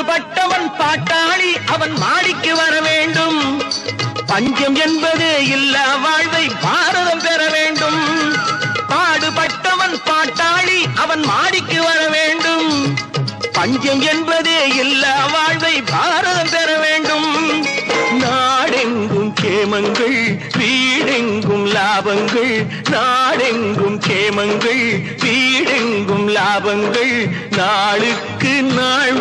பாடுபட்டவன் பாட்டாளி அவன் மாடிக்கு வர வேண்டும். பஞ்சம் என்பது இல்லா வாழ்வை பாரதம் பெற வேண்டும். பாடுபட்டவன் பாட்டாளி அவன் மாடிக்கு வர வேண்டும். பஞ்சம் என்பதே இல்லா வாழ்வை பாரதம் பெற வேண்டும். நாடெங்கும் கேமங்கள் வீடெங்கும் லாபங்கள். நாடெங்கும் கேமங்கள் வீடெங்கும் லாபங்கள். நாளுக்கு நாள்